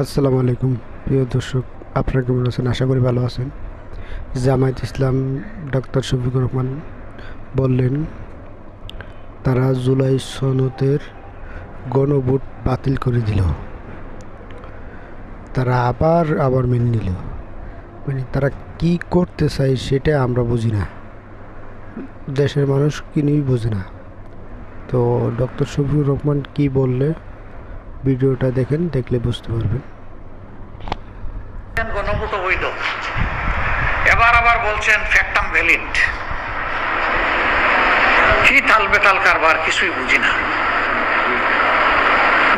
আসসালামু আলাইকুম প্রিয় দর্শক, আপনারা কেমন আছেন? আশা করি ভালো আছেন। জামায়াত ইসলাম ডক্টর শফিকুর রহমান বললেন তারা জুলাই সনদের গণভোট বাতিল করে দিল। তারা আবার মেনে নিল। মানে তারা কি করতে চায় সেটা আমরা বুঝি না, দেশের মানুষ কিনেই বোঝে না। তো ডক্টর শফিকুর রহমান কি বললে ভিডিওটা দেখেন, দেখলে বুঝতে পারবেন। গণভোট অবৈধ, এবার আবার বলছেন ফ্যাক্টাম ভ্যালিড। কি তালবেতাল কারবার, কিছুই বুঝি না।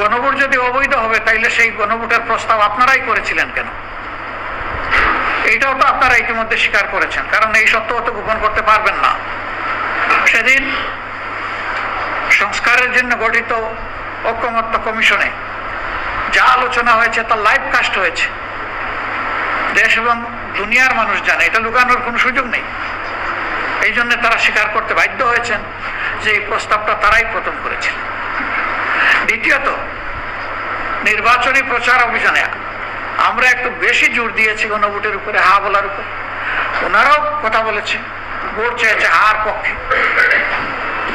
গণভোট যদি অবৈধ হবে তাইলে সেই গণভোটের প্রস্তাব আপনারাই করেছিলেন কেন? এইটাও তো আপনারা ইতিমধ্যে স্বীকার করেছেন, কারণ এই সত্য তো গোপন করতে পারবেন না। সেদিন সংস্কারের জন্য গঠিত ঐকমত্য কমিশনে যা আলোচনা হয়েছে তা লাইভ কাস্ট হয়েছে, দেশ এবং দুনিয়ার মানুষ জানে, এটা লুকানোর কোনো সুযোগ নেই। এই জন্য তারা স্বীকার করতে বাধ্য হয়েছেন যে এই প্রস্তাবটা তারাই প্রথম করেছিল। দ্বিতীয়ত, নির্বাচনী প্রচার অভিযানে আমরা একটু বেশি জোর দিয়েছি গণভোটের উপরে, হা বলার উপর। ওনারাও কথা বলেছে, ভোট চেয়েছে হার পক্ষে।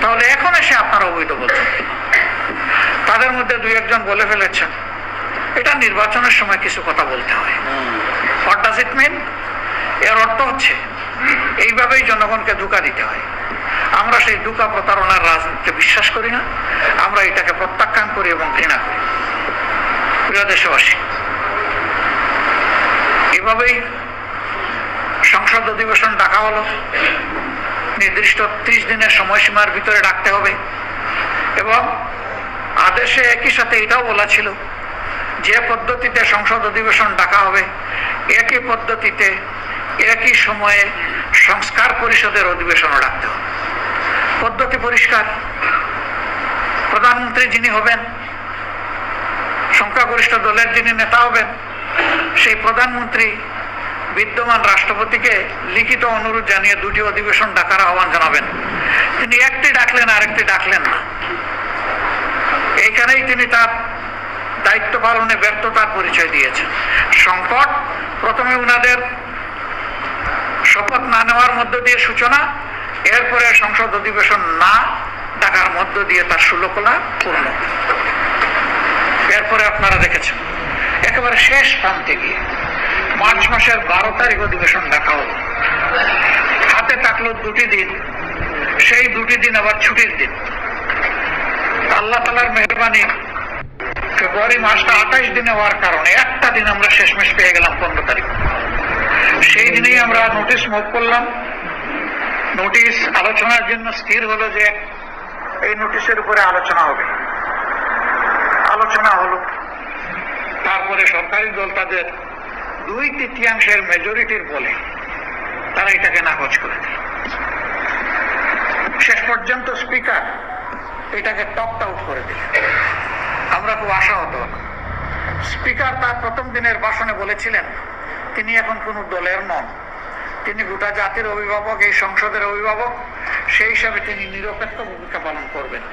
তাহলে এখন এসে আপনারা অবৈধ বলছেন। তাদের মধ্যে দুই একজন বলে ফেলেছেন এটা নির্বাচনের সময় কিছু কথা বলতে হয়। হোয়াট ডাজ ইট মিন? এর অর্থ হচ্ছে এইভাবেই জনগণকে ধোঁকা দিতে হয়। আমরা সেই ধোঁকা প্রতারণার রাজনীতিতে বিশ্বাস করি না, আমরা এটাকে প্রত্যাখ্যান করি এবং ঘৃণা করি। প্রিয় দেশবাসী, এভাবেই সংসদ অধিবেশন ডাকা হলো। নির্দিষ্ট 30 দিনের সময়সীমার ভিতরে ডাকতে হবে এবং আদেশে একই সাথে এটাও বলা ছিল যে পদ্ধতিতে সংসদ অধিবেশন ডাকা হবে একই পদ্ধতিতে একই সময়ে সংস্কার পরিষদের অধিবেশনও ডাকতে হবে। পদ্ধতি পরিষ্কার। প্রধানমন্ত্রী যিনি হবেন, সংখ্যাগরিষ্ঠ দলের যিনি নেতা হবেন, সেই প্রধানমন্ত্রী বিদ্যমান রাষ্ট্রপতিকে লিখিত অনুরোধ জানিয়ে দুটি অধিবেশন ডাকার আহ্বান জানাবেন। তিনি একটি ডাকলেন, আরেকটি ডাকলেন না। এইখানেই তিনি তার দায়িত্ব পালনে ব্যর্থতার পরিচয় দিয়েছেন। সংকট প্রথমে উনাদের শপথ না নেওয়ার মধ্য দিয়ে সূচনা, এরপরে সংসদ অধিবেশন না ডাকার মধ্য দিয়ে তার সুলকলা পূর্ণ। এরপরে আপনারা দেখেছেন একেবারে শেষ প্রান্তে গিয়ে মার্চ মাসের 12 তারিখ অধিবেশন ডাকা হলো। হাতে থাকলো 2টি দিন, সেই 2টি দিন আবার ছুটির দিন। আল্লাহ তাআলার মেহরবানি, ফেব্রুয়ারি মাসটা 28 দিনে হওয়ার কারণে একটা দিন আমরা শেষমেশ পেয়ে গেলাম 15 তারিখ। সেই দিনেই আমরা নোটিশ মুভ করলাম। নোটিশ আলোচনার জন্য স্থির হলো যে এই নোটিশের উপরে আলোচনা হবে। আলোচনা হলো, তারপরে সরকারি দল তাদের 2/3 মেজরিটির বলে তারা এটাকে নাকচ করে দিল। শেষ পর্যন্ত স্পিকার এটাকে টকড আউট করে দিল। আমরা খুব আশাহত হলাম। স্পিকার তার প্রথম দিনের ভাষণে বলেছিলেন তিনি এখন কোনো দলের নন, তিনি গোটা জাতির অভিভাবক, এই সংসদের অভিভাবক, সেই হিসাবে তিনি নিরপেক্ষ ভূমিকা পালন করবেন।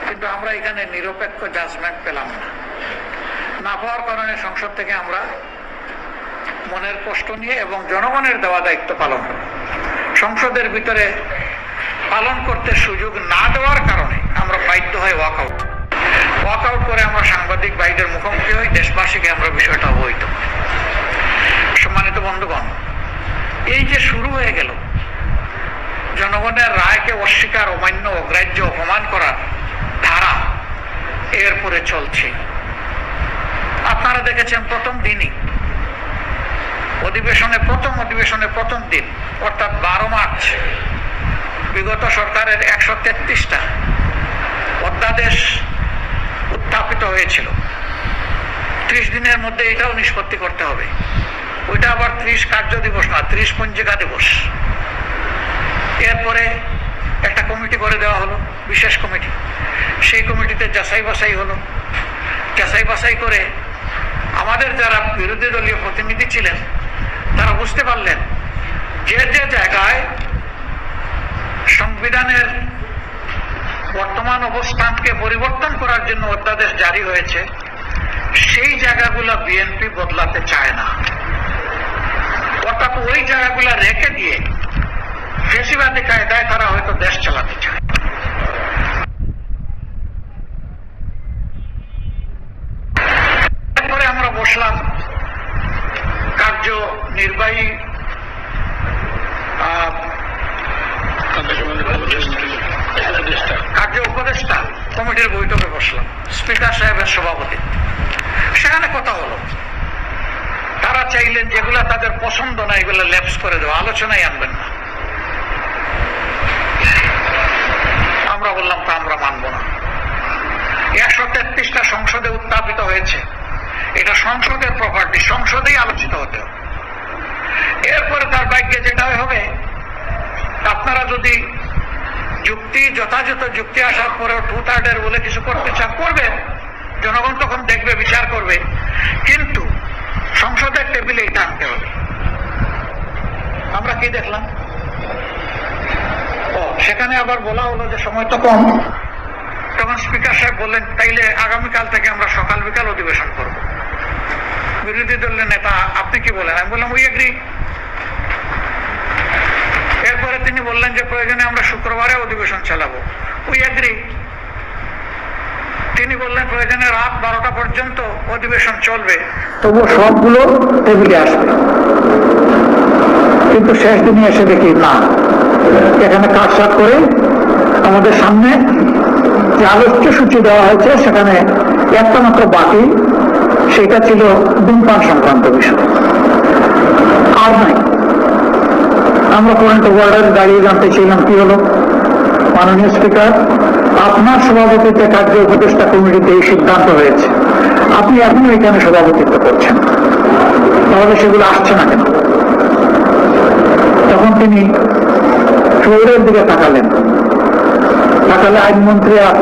কিন্তু আমরা এখানে নিরপেক্ষ জাজমেন্ট পেলাম না পাওয়ার কারণে সংসদ থেকে আমরা মনের কষ্ট নিয়ে এবং জনগণের দেওয়া দায়িত্ব পালন করি। সংসদের ভিতরে পালন করতে সুযোগ না দেওয়ার কারণে আমরা বাধ্য হয়ে ওয়াকআউট করে আমরা সাংবাদিক ভাইদের মুখোমুখি হই, দেশবাসীকে আমরা বিষয়টা অবহিত করি। সম্মানিত বন্ধুগণ, এই যে শুরু হয়ে গেল জনগণের রায়কে অস্বীকার, অমান্য, অগ্রাহ্য, অপমান করার ধারা, এরপরে চলছে। আপনারা দেখেছেন প্রথম দিনই অধিবেশনের প্রথম দিন অর্থাৎ 12 মার্চ বিগত সরকারের 133টা অধ্যাদেশ উত্থাপিত হয়েছিল। 30 দিনের মধ্যে এটাও নিষ্পত্তি করতে হবে। ওইটা আবার 30 কার্য দিবস না, 30 পঞ্জিকা দিবস। এরপরে একটা কমিটি করে দেওয়া হলো, বিশেষ কমিটি। সেই কমিটিতে যাচাই বাছাই হলো। যাচাই বাছাই করে আমাদের যারা বিরোধী দলীয় প্রতিনিধি ছিলেন তারা বুঝতে পারলেন যে যে জায়গায় সংবিধানের বর্তমান অবস্থানকে পরিবর্তন করার জন্য অধ্যাদেশ জারি হয়েছে সেই জায়গাগুলো বিএনপি বদলাতে চায় না, অর্থাৎ ওই জায়গাগুলো রেখে দিয়ে ফেসিবাদী কায়দায় তারা হয়তো দেশ চালাতে চায়। এরপরে আমরা বসলাম কার্যনির্বাহী কার্য উপদেষ্টা কমিটির বৈঠকে বসলাম, স্পিকার সাহেবের সভাপতি। সেখানে কথা হলো, তারা চাইলেন যেগুলা তাদের পছন্দ না এগুলো ল্যাপস করে দেওয়া, আলোচনায় আনবেন না। আমরা বললাম তা আমরা মানব না। 133টা সংসদে উত্থাপিত হয়েছে, এটা সংসদের প্রপার্টি, সংসদেই আলোচিত হতে হবে। এরপরে তার ভাগ্যে যেটা হবে, আপনারা যদি যুক্তি যথাযথ যুক্তি আসার পরেও 2/3 বলে কিছু করতে চান করবেন, জনগণ তখন দেখবে, বিচার করবে, কিন্তু সংসদের টেবিলে এটা আনতে হবে। আমরা কি দেখলাম, সেখানে আবার বলা হলো যে সময় তো কম। তখন স্পিকার সাহেব বললেন, তাইলে আগামীকাল থেকে আমরা সকাল বিকাল অধিবেশন করব। বিরোধী দলের নেতা আপনি কি বলেন? আমি বললাম উই এগ্রি। এরপরে তিনি বললেন যে প্রয়োজনে আমরা শুক্রবারে অধিবেশন চালাবো, উই এগ্রি। তিনি বললেন প্রয়োজনে রাত 12টা পর্যন্ত অধিবেশন চলবে, তবু সবগুলো টেবিলে আসবে। কিন্তু শেষ দিনে এসে দেখি না, এখানে কাটসাট করে আমাদের সামনে যে আলোচ্য সূচি দেওয়া হয়েছে সেখানে একটা মাত্র বাকি, সেটা ছিল ধূমপান সংক্রান্ত বিষয়, আর নাই। আমরা পয়েন্ট অফ অর্ডার দাঁড়িয়ে জানতে চাইলাম কি হলো, মাননীয় স্পিকার, আপনার সভাপতিত্বে কার্য উপদেষ্টা কমিটিতে এই সিদ্ধান্ত হয়েছে, আপনি এখনো এখানে সভাপতিত্ব করছেন, তাহলে সেগুলো আসছে না কেন? তখন তিনি ফ্লোরের দিকে তাকালে আইনমন্ত্রী আর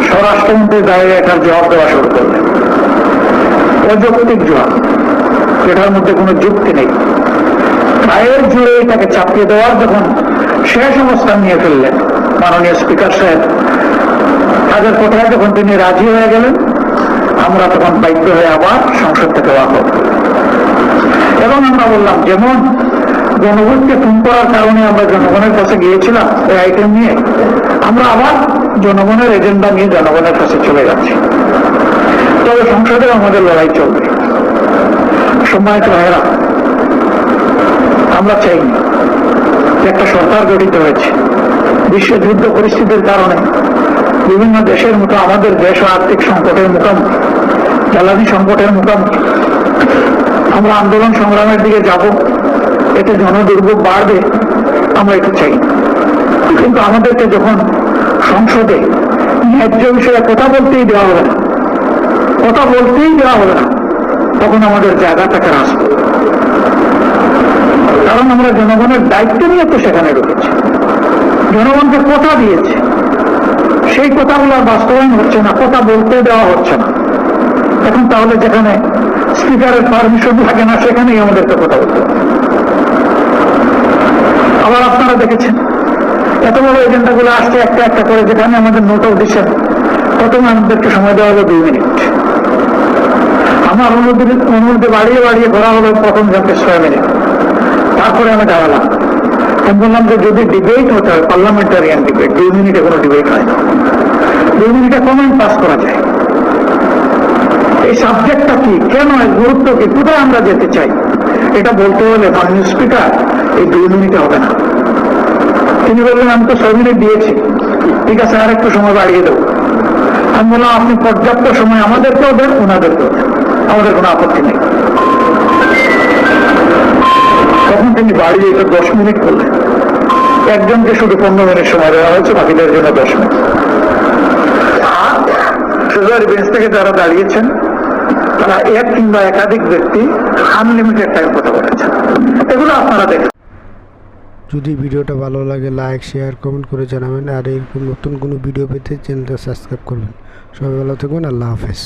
স্বরাষ্ট্রমন্ত্রীর দাঁড়িয়ে এটার জবাব দেওয়া শুরু করলেন। অযৌক্তিক জবাব, এটার মধ্যে কোনো যুক্তি নেই। গায়ের জোরে তাকে চাপিয়ে দেওয়ার যখন শেষ অবস্থান নিয়ে ফেললেন মাননীয় স্পিকার সাহেব, তাদের কথায় যখন তিনি রাজি হয়ে গেলেন, আমরা তখন বাধ্য হয়ে আবার সংসদ থেকে ওয়াক আউট করলাম। এবং আমরা বললাম, যেমন জনগণকে ফোন করার কারণে আমরা জনগণের কাছে গিয়েছিলাম এই আইটেম নিয়ে, আমরা আবার জনগণের এজেন্ডা নিয়ে জনগণের কাছে চলে যাচ্ছি। তবে সংসদে আমাদের লড়াই চলবে। সম্মানিত ভাইয়েরা, আমরা চাই একটা সরকার গঠিত হয়েছে, বিশ্ব যুদ্ধ পরিস্থিতির কারণে বিভিন্ন দেশের মতো আমাদের দেশও আর্থিক সংকটের মুখোমুখি, জ্বালানি সংকটের মুখোমুখি। আমরা আন্দোলন সংগ্রামের দিকে যাব, এতে জনদুর্ভোগ বাড়বে, আমরা এটা চাই। কিন্তু আমাদেরকে যখন সংসদে ন্যায্য বিষয়ে কথা বলতেই দেওয়া হবে না, তখন আমাদের জায়গাটাকে আসবে। কারণ আমরা জনগণের দায়িত্ব নিয়ে তো সেখানে ঢুকেছি, জনগণকে কথা দিয়েছে, সেই কথাগুলো বাস্তবায়ন হচ্ছে না, কথা বলতে দেওয়া হচ্ছে না। এখন তাহলে যেখানে স্পিকারের পারমিশন থাকে না, সেখানেই আমাদেরকে কথা বলতে হবে। আবার আপনারা দেখেছেন এত বড় এজেন্ডাগুলো আসছে একটা একটা করে, যেখানে আমাদের নোট অফ দিচ্ছেন, প্রথমে আমাদেরকে সময় দেওয়া হলো 2 মিনিট। আমার অনুমতি বাড়িয়ে করা হলো প্রথম জনকে 6 মিনিট। তারপরে আমি দাঁড়ালাম, আমি বললাম যে যদি ডিবেট হতে হয়, পার্লামেন্টারিয়ান ডিবেট, 2 মিনিটে কোনো ডিবেট হয় না, 2 মিনিটে কমেন্ট পাস করা যায়। এই সাবজেক্টটা কি, কেন, এর গুরুত্ব কি, কোথায় আমরা যেতে চাই, এটা বলতে হলে মাননীয় স্পিকার এই 2 মিনিটে হবে না। তিনি বললেন আমি তো 6 মিনিট দিয়েছি, ঠিক আছে আর একটু সময় বাড়িয়ে দেবো। আমি বললাম আপনি পর্যাপ্ত সময় আমাদেরকেও দেন, ওনাদেরকেও দেন, আমাদের কোনো আপত্তি নেই। তখন তিনি বাড়িয়ে 10 মিনিট করলেন। একজনকে শুধু 15 মিনিট সময় দেওয়া হয়েছে, বাকিদের জন্য 10 মিনিট। সোজার বেঞ্চ থেকে যারা দাঁড়িয়েছেন তারা এক কিংবা একাধিক ব্যক্তি আনলিমিটেড টাইম কথা বলেছেন। এগুলো আপনারা দেখেন। যদি ভিডিওটা ভালো লাগে লাইক শেয়ার কমেন্ট করে জানাবেন, আর এরকম নতুন কোনো ভিডিও পেতে চ্যানেলটা সাবস্ক্রাইব করবেন। সবাই ভালো থাকবেন, আল্লাহ হাফেজ।